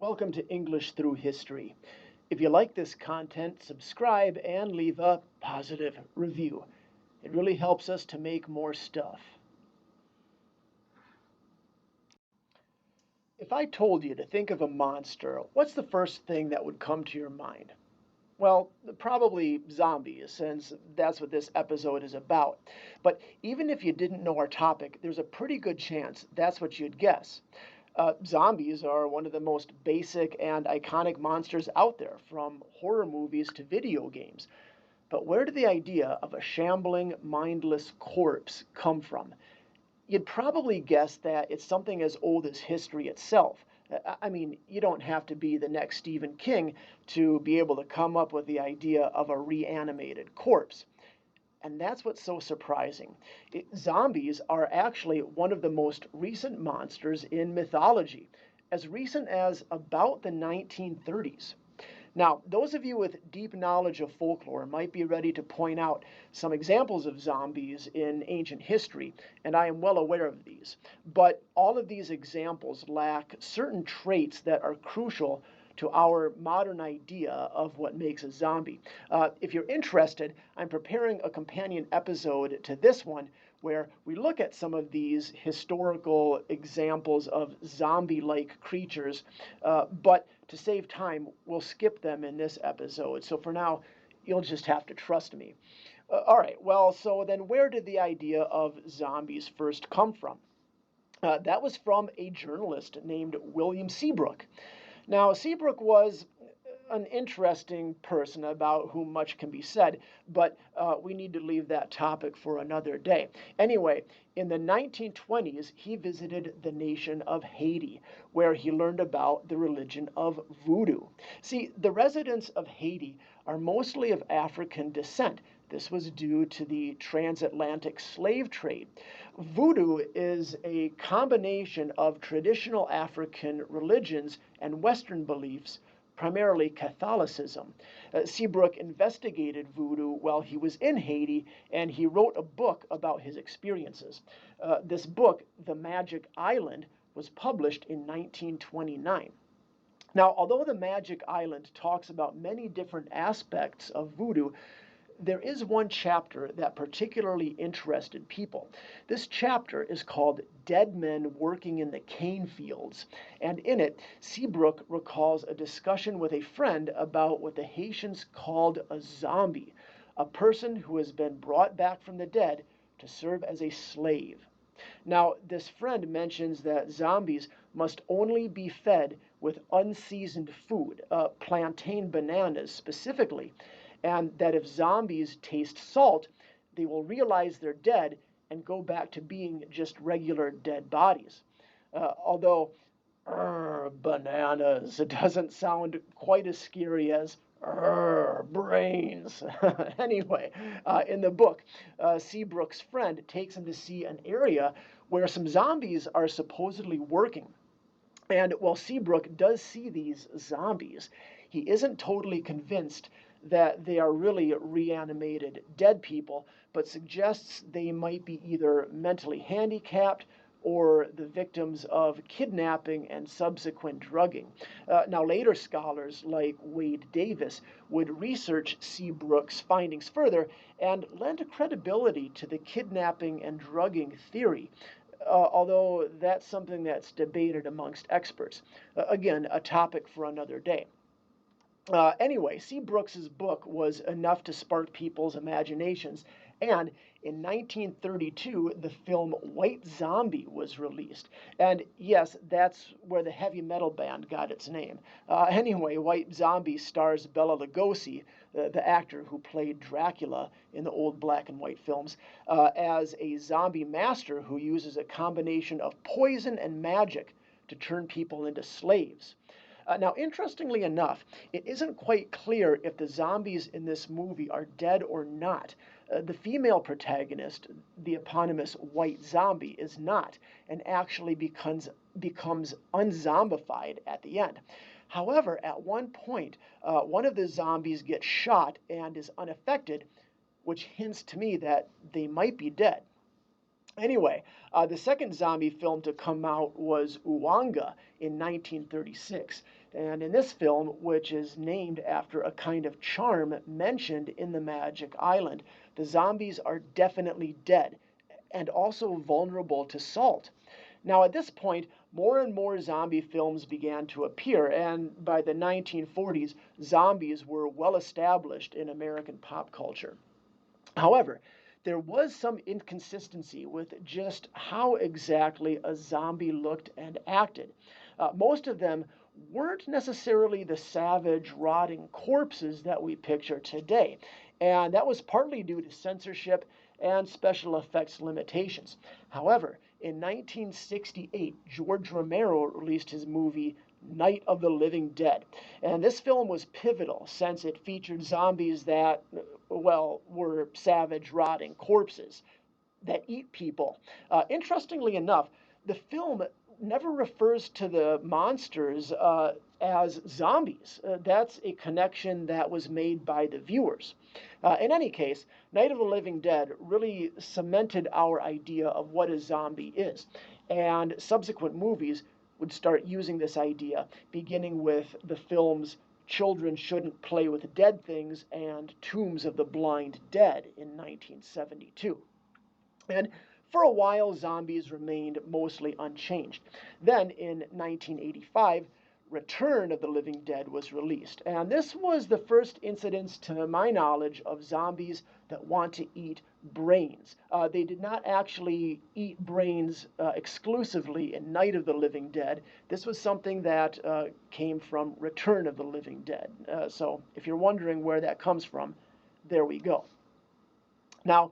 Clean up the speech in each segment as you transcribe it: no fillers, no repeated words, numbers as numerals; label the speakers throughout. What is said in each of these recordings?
Speaker 1: Welcome to English Through History. If you like this content, subscribe and leave a positive review. It really helps us to make more stuff. If I told you to think of a monster, what's the first thing that would come to your mind? Well, probably zombies, since that's what this episode is about. But even if you didn't know our topic, there's a pretty good chance that's what you'd guess. Zombies are one of the most basic and iconic monsters out there, from horror movies to video games. But where did the idea of a shambling, mindless corpse come from? You'd probably guess that it's something as old as history itself. I mean, you don't have to be the next Stephen King to be able to come up with the idea of a reanimated corpse. And that's what's so surprising. Zombies are actually one of the most recent monsters in mythology, as recent as about the 1930s. Now, those of you with deep knowledge of folklore might be ready to point out some examples of zombies in ancient history, and I am well aware of these. But all of these examples lack certain traits that are crucial to our modern idea of what makes a zombie. If you're interested, I'm preparing a companion episode to this one where we look at some of these historical examples of zombie like creatures, but to save time, we'll skip them in this episode. So for now, you'll just have to trust me. All right, well, so then where did the idea of zombies first come from? That was from a journalist named William Seabrook. Now, Seabrook was an interesting person about whom much can be said, but we need to leave that topic for another day. Anyway, in the 1920s, he visited the nation of Haiti, where he learned about the religion of voodoo. See, the residents of Haiti are mostly of African descent. This was due to the transatlantic slave trade. Voodoo is a combination of traditional African religions and Western beliefs, primarily Catholicism. Seabrook investigated voodoo while he was in Haiti, and he wrote a book about his experiences. This book, The Magic Island, was published in 1929. Now, although The Magic Island talks about many different aspects of voodoo, there is one chapter that particularly interested people. This chapter is called Dead Men Working in the Cane Fields, and in it, Seabrook recalls a discussion with a friend about what the Haitians called a zombie, a person who has been brought back from the dead to serve as a slave. Now, this friend mentions that zombies must only be fed with unseasoned food, plantain bananas specifically, and that if zombies taste salt, they will realize they're dead and go back to being just regular dead bodies. Although bananas, it doesn't sound quite as scary as brains. Anyway, in the book, Seabrook's friend takes him to see an area where some zombies are supposedly working. And while Seabrook does see these zombies, he isn't totally convinced that they are really reanimated dead people, but suggests they might be either mentally handicapped or the victims of kidnapping and subsequent drugging. Now, later scholars like Wade Davis would research Seabrook's findings further and lend credibility to the kidnapping and drugging theory. Although that's something that's debated amongst experts. Again, a topic for another day. Anyway, Seabrook's book was enough to spark people's imaginations, and in 1932, the film White Zombie was released. And yes, that's where the heavy metal band got its name. Anyway, White Zombie stars Bela Lugosi, the actor who played Dracula in the old black and white films, as a zombie master who uses a combination of poison and magic to turn people into slaves. Now, interestingly enough, it isn't quite clear if the zombies in this movie are dead or not. The female protagonist, the eponymous White Zombie, is not, and actually becomes unzombified at the end. However, at one point, one of the zombies gets shot and is unaffected, which hints to me that they might be dead. Anyway, the second zombie film to come out was Uwanga in 1936. And in this film, which is named after a kind of charm mentioned in the Magic Island, the zombies are definitely dead and also vulnerable to salt. Now, at this point, more and more zombie films began to appear, and by the 1940s, zombies were well established in American pop culture. However, there was some inconsistency with just how exactly a zombie looked and acted. Most of them weren't necessarily the savage, rotting corpses that we picture today, and that was partly due to censorship and special effects limitations. However, in 1968, George Romero released his movie Night of the Living Dead. And this film was pivotal since it featured zombies that, well, were savage, rotting corpses that eat people. Interestingly enough, the film never refers to the monsters as zombies. That's a connection that was made by the viewers. In any case, Night of the Living Dead really cemented our idea of what a zombie is, and subsequent movies would start using this idea, beginning with the films Children Shouldn't Play with Dead Things and Tombs of the Blind Dead in 1972. And for a while, zombies remained mostly unchanged. Then in 1985, Return of the Living Dead was released. And this was the first incidence, to my knowledge, of zombies that want to eat brains. They did not actually eat brains exclusively in Night of the Living Dead. This was something that came from Return of the Living Dead. So if you're wondering where that comes from, there we go. Now,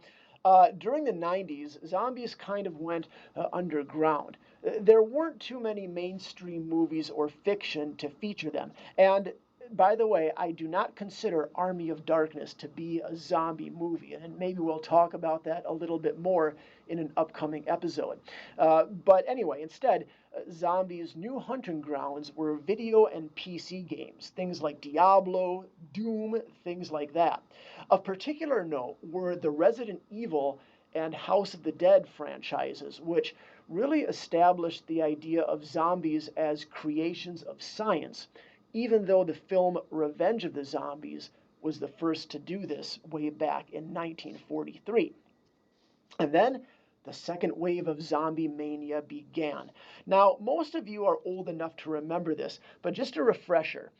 Speaker 1: during the 90s, zombies kind of went underground. There weren't too many mainstream movies or fiction to feature them. And by the way, I do not consider Army of Darkness to be a zombie movie, and maybe we'll talk about that a little bit more in an upcoming episode. But anyway, instead, zombies' new hunting grounds were video and PC games, things like Diablo, Doom, things like that. Of particular note were the Resident Evil and House of the Dead franchises, which really established the idea of zombies as creations of science, even though the film Revenge of the Zombies was the first to do this way back in 1943. And then the second wave of zombie mania began. Now, most of you are old enough to remember this, but just a refresher.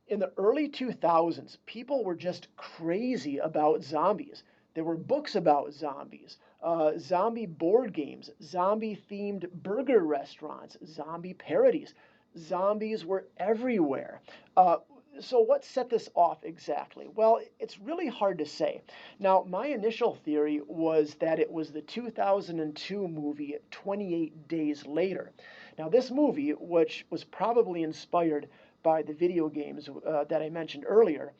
Speaker 1: In the early 2000s, people were just crazy about zombies. There were books about zombies, zombie board games, zombie themed burger restaurants, zombie parodies. Zombies were everywhere. Uh, so, what set this off exactly? Well, it's really hard to say. Now, my initial theory was that it was the 2002 movie 28 Days Later. Now, this movie, which was probably inspired by the video games that I mentioned earlier,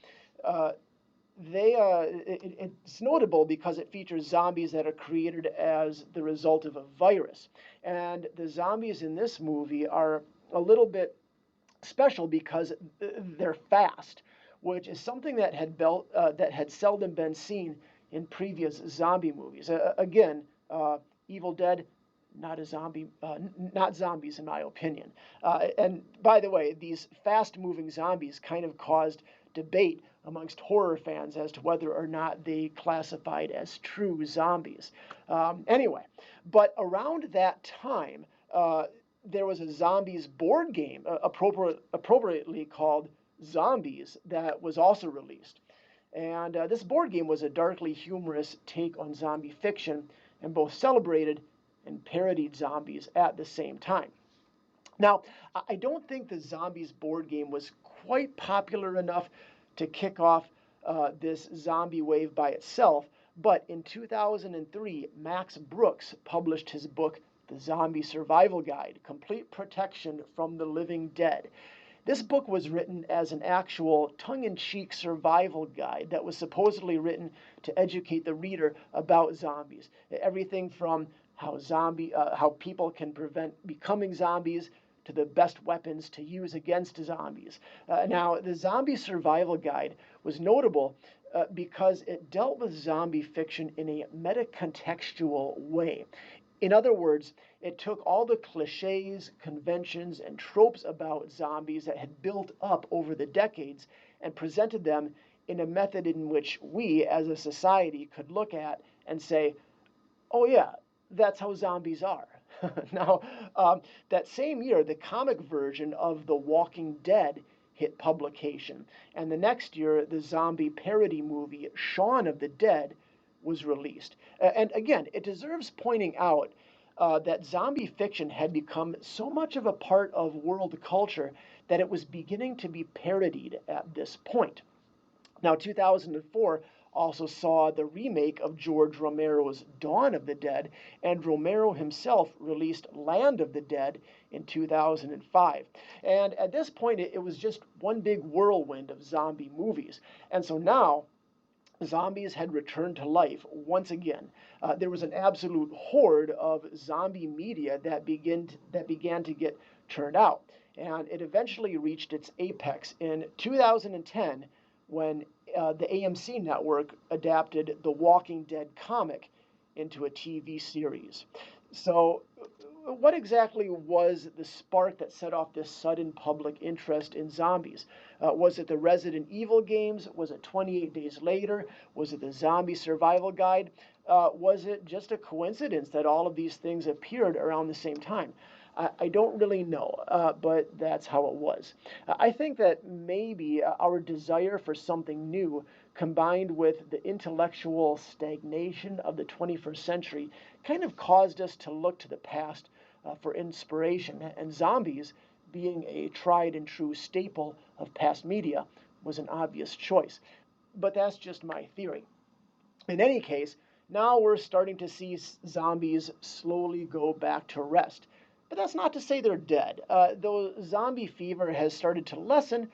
Speaker 1: uh, it's notable because it features zombies that are created as the result of a virus. And the zombies in this movie are a little bit special because they're fast, which is something that had seldom been seen in previous zombie movies. Again, Evil Dead, not a zombie, not zombies in my opinion. And by the way, these fast-moving zombies kind of caused debate amongst horror fans as to whether or not they classified as true zombies. Anyway, but around that time, there was a zombies board game, appropriately called Zombies, that was also released. And this board game was a darkly humorous take on zombie fiction and both celebrated and parodied zombies at the same time. Now, I don't think the Zombies board game was quite popular enough to kick off this zombie wave by itself, but in 2003, Max Brooks published his book, The Zombie Survival Guide: Complete Protection from the Living Dead. This book was written as an actual tongue-in-cheek survival guide that was supposedly written to educate the reader about zombies. Everything from how people can prevent becoming zombies to the best weapons to use against zombies. Now, the Zombie Survival Guide was notable because it dealt with zombie fiction in a metacontextual way. In other words, it took all the cliches, conventions, and tropes about zombies that had built up over the decades and presented them in a method in which we, as a society, could look at and say, oh, yeah, that's how zombies are. Now, that same year, the comic version of The Walking Dead hit publication. And the next year, the zombie parody movie Shaun of the Dead was released. And again, it deserves pointing out that zombie fiction had become so much of a part of world culture that it was beginning to be parodied at this point. Now, 2004 also saw the remake of George Romero's Dawn of the Dead, and Romero himself released Land of the Dead in 2005. And at this point, it was just one big whirlwind of zombie movies. And so now, zombies had returned to life once again. There was an absolute horde of zombie media that began to get turned out. And it eventually reached its apex in 2010 when the AMC network adapted the Walking Dead comic into a TV series. So, what exactly was the spark that set off this sudden public interest in zombies? Was it the Resident Evil games? Was it 28 Days Later? Was it the Zombie Survival Guide? Was it just a coincidence that all of these things appeared around the same time? I don't really know, but that's how it was. I think that maybe our desire for something new, combined with the intellectual stagnation of the 21st century, kind of caused us to look to the past for inspiration. And zombies, being a tried and true staple of past media, was an obvious choice. But that's just my theory. In any case, now we're starting to see zombies slowly go back to rest. But that's not to say they're dead. Though zombie fever has started to lessen,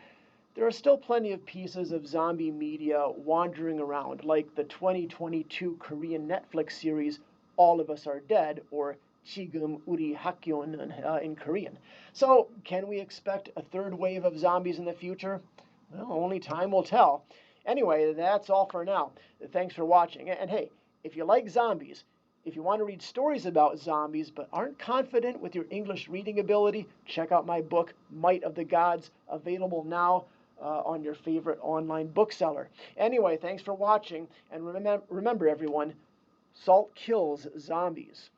Speaker 1: there are still plenty of pieces of zombie media wandering around, like the 2022 Korean Netflix series All of Us Are Dead, or Chigum Uri Hakyon in Korean. So, can we expect a third wave of zombies in the future? Well, only time will tell. Anyway, that's all for now. Thanks for watching. And hey, if you like zombies, if you want to read stories about zombies but aren't confident with your English reading ability, check out my book, Might of the Gods, available now on your favorite online bookseller. Anyway, thanks for watching, and remember everyone, salt kills zombies.